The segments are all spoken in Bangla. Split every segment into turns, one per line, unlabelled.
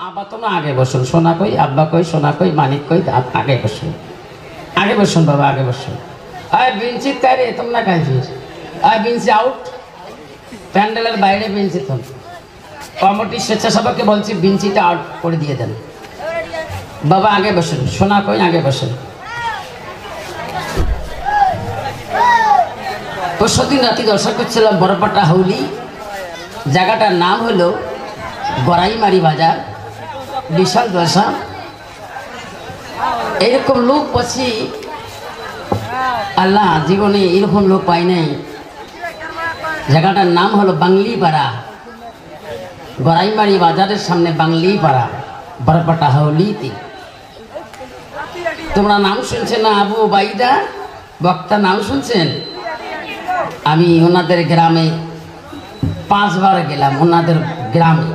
আব্বা তোমরা আগে বসুন, সোনা কই, আব্বা কই, সোনা কই, মানিক কই, আগে বসুন, আগে বসুন বাবা, আগে বসুন। আয় বিনচিত কাই রে, তোমরা কাইছিস? আয় বিনচি আউট, প্যান্ডেলের বাইরে বিনচি। তো কমিটির স্বেচ্ছাসেবককে বলছি বিনচিটা আউট করে দিয়ে দেন। বাবা আগে বসুন, সোনা কই, আগে বসুন। পরশুদিন রাতে দর্শন করছিলাম বড়পাটা হাউলি, জায়গাটার নাম হলো গড়াইমারি বাজার, বিশাল দশা। এরকম লোক পাচ্ছি, আল্লাহ জীবনে এরকম লোক পাই নাই। জায়গাটার নাম হলো বাংলিপাড়া, গড়াইমারি বাজারের সামনে বাংলিপাড়া, বড়পাটা হাউলিতে। তোমরা নাম শুনছেন না? আবু বাইদা বক্তা নাম শুনছেন? আমি ওনাদের গ্রামে 5 বার গেলাম, ওনাদের গ্রামে।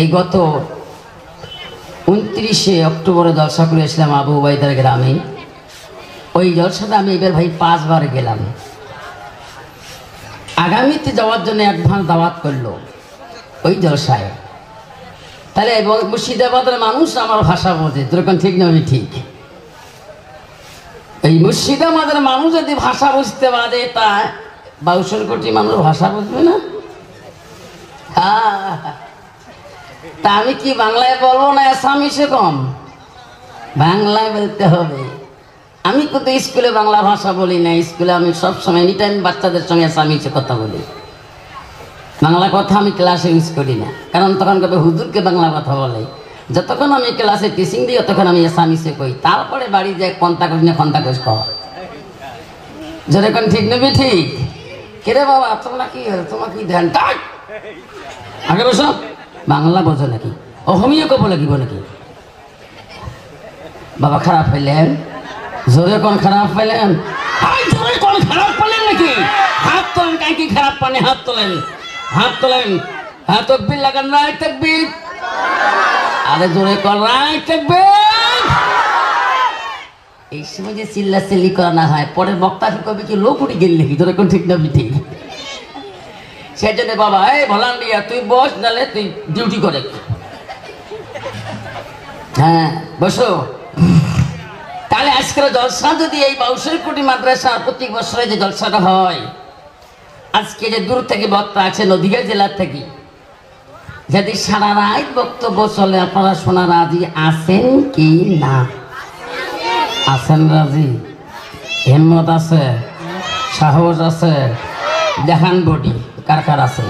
এই গত 29শে অক্টোবরে জলসা করে এসলাম আবু বাইদার গ্রামে। ওই জলসাতে আমি এবার ভাই 5 বার গেলাম। আগামীতে যাওয়ার জন্য অ্যাডভান্স দাওয়াত করলো ওই জলসায়। তাহলে মুর্শিদাবাদের মানুষ আমার ভাষা বোঝে, যেরকম ঠিক না? আমি ঠিক। এই মুর্শিদাবাদের মানুষ যদি ভাষা বুঝতে পারে, তা 62 কোটি মানুষ ভাষা বুঝবে না? তা আমি কি বাংলায় বলবো না আসামিসে কম? বাংলায় বলতে হবে। আমি কিন্তু স্কুলে বাংলা ভাষা বলি না। স্কুলে আমি সবসময় এনি টাইম বাচ্চাদের সঙ্গে আসামিসে কথা বলি। বাংলা কথা আমি ক্লাসে ইউজ করি না, কারণ তখন কবে হুজুরকে বাংলা কথা বলে। যতক্ষণ আমি ক্লাসে টিচিং দিই ততক্ষণ আমি আসামিসে কই, তারপরে বাড়ি যায় কন্তা করি না, খন্তা কোষ কর। যেরকম ঠিক নেবে ঠিক। কিরে বাবা তোমরা কি, তোমার কি ধ্যান? আগে বসো। বাংলা বোঝো নাকি? অসমীয়া কব লাগিব নাকি? বাবা খারাপ পাইলেন? জোরে কোন খারাপ পাইলেন? জোরে কোন খারাপ পাইলেন নাকি? হাত তোলেন। কাই কি খারাপ পানি? হাত তোলেন, হাত তোলেন। হ্যাঁ তকবীর লাগান, রায় তকবীর। আরে জোরে কর, রায় তকবীর। এই সময় যে চিল্লা চিল্লি করা না হয়, পরের বক্তা কবি কি লোক উঠে গেল নাকি? তোর এখন ঠিক না ঠিক? সেই জন্য বাবা এই ভলান্টিয়ার তুই বস, নালে তুই ডিউটি করে। হ্যাঁ বসো। তাহলে আজকের জলসা যদি এই 62 কোটি মাদ্রাসা প্রতি বছরে যে জলসাটা হয়, আজকে যে দূর থেকে বক্তা আছে নদীয়া জেলার থেকে, যদি সারা রাত বক্তব্য চলে, আপনারা শোনা রাজি আছেন কি না? আছেন রাজি? হিম্মত আছে, সাহস আছে? দেখান বডি কার কার আছে।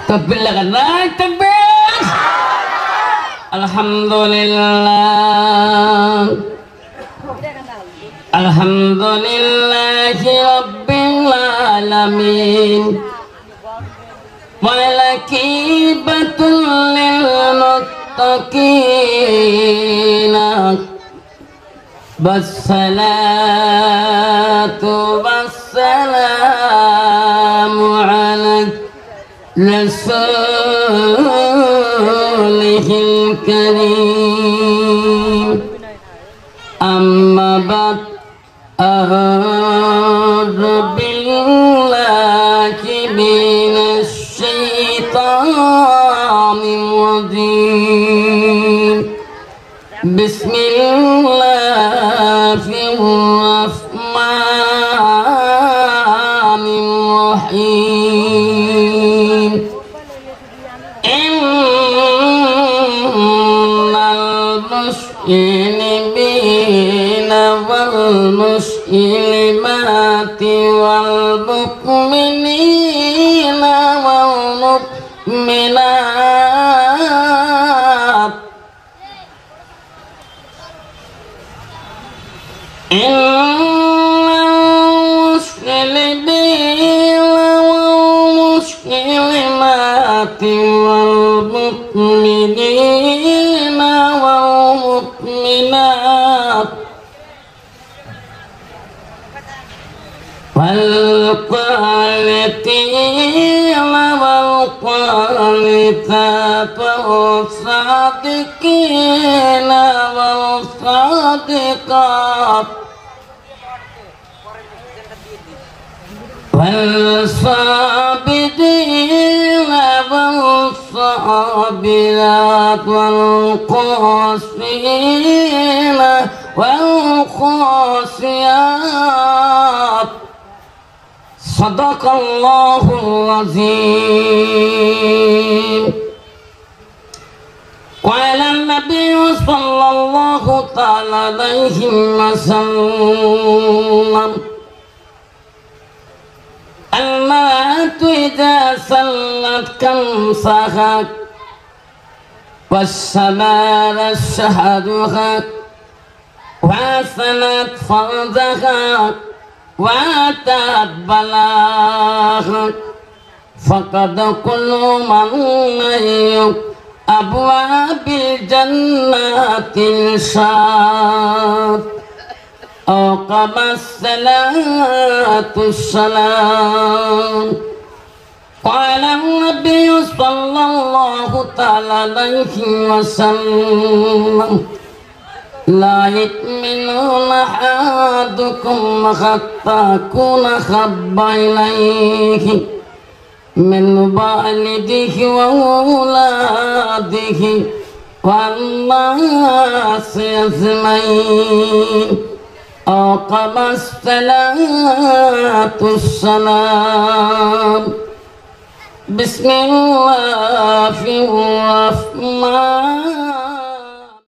তাকবীর লাগান, রায় তাকবীর। আলহামদুলিল্লাহ, আলহামদুলিল্লাহি রাব্বিল আলামিন। ওয়ালাকিবাতুল লিল মুত্তাকিন। والصلاة والسلام على رسوله الكريم. أما بعد، أعوذ بالله من الشيطان الرجيم. بسم الله الرحمن الرحيم. إن المسلمين والمسلمات والمؤمنين والمؤمنات والمسلمات والمؤمنين والمؤمنات والقانتين والقانتات والصادقين والصادقات والصابرين والصابرات والقاسمين والقاسيات صدق الله العظيم. قال النبي صلى الله تعالى عليه وسلم المرأة إذا سلت كمسها والسماء شهدها وحسنت فرجها وأتت بلاغها فقد كل من أبواب الجنة الشاط أقام الصلاة السلام. قال النبي صلى الله تعالى عليه وسلم لا يؤمن أحدكم حتى أكون أحب إليه من والده وأولاده والناس أجمعين أقام الصلاة السلام. بسم الله الرحمن